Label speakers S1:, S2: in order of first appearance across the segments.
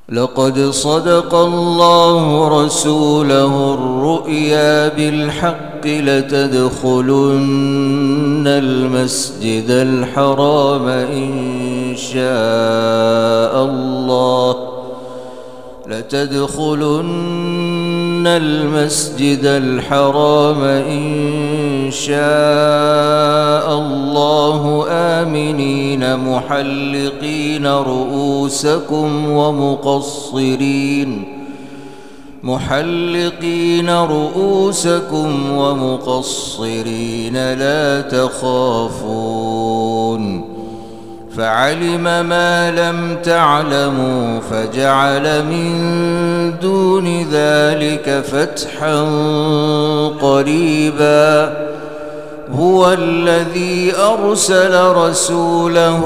S1: لقد صدق الله رسوله الرؤيا بالحق لتدخلن المسجد الحرام إن شاء الله إن شاء الله آمنين محلقين رؤوسكم ومقصرين لا تخافون فعلم ما لم تعلموا فجعل من دون ذلك فتحا قريبا هو الذي أرسل رسوله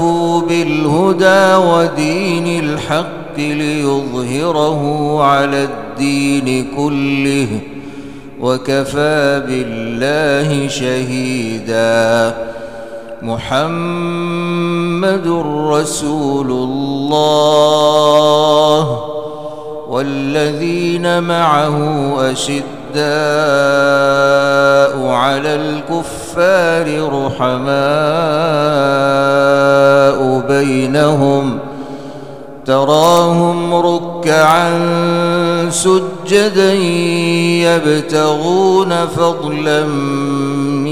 S1: بالهدى ودين الحق ليظهره على الدين كله وكفى بالله شهيدا محمد رسول الله والذين معه أشداء على الكفار رحماء بينهم تراهم ركعا سجدا يبتغون فضلا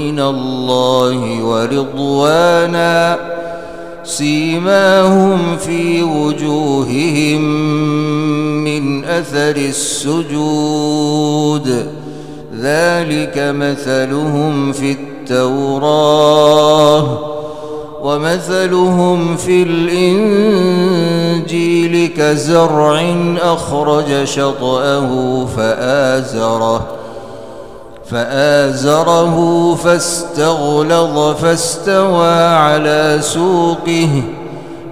S1: من الله ورضوانا سيماهم في وجوههم من أثر السجود ذلك مثلهم في التوراة ومثلهم في الإنجيل كزرع أخرج شطأه فآزره فاستغلظ فاستوى على سوقه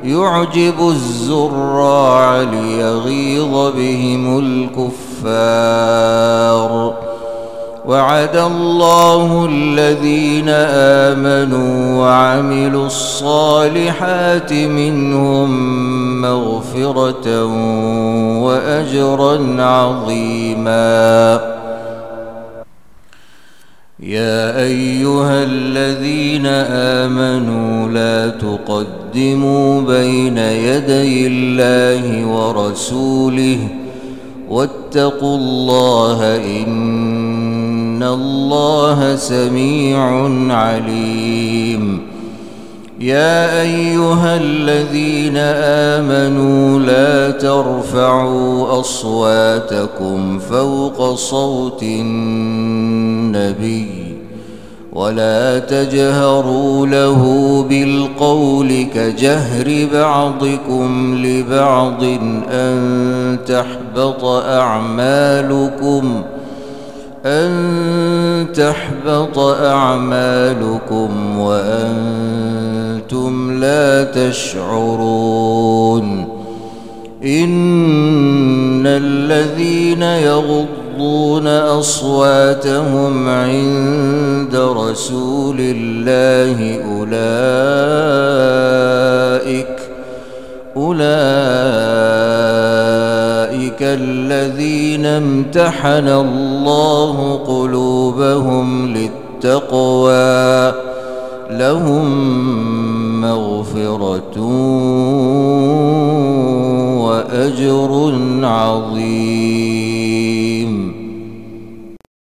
S1: يعجب الزراع ليغيظ بهم الكفار وعد الله الذين آمنوا وعملوا الصالحات منهم مغفرة وأجرا عظيما يا أيها الذين آمنوا لا تقدموا بين يدي الله ورسوله واتقوا الله إن الله سميع عليم يا أيها الذين آمنوا لا ترفعوا أصواتكم فوق صوت النبي ولا تجهروا له بالقول كجهر بعضكم لبعض أن تحبط أعمالكم وأنتم لا تشعرون إن الذين يغضون أصواتهم عند رسول الله أولئك الذين امتحن الله قلوبهم للتقوى لهم مغفرة وأجر عظيم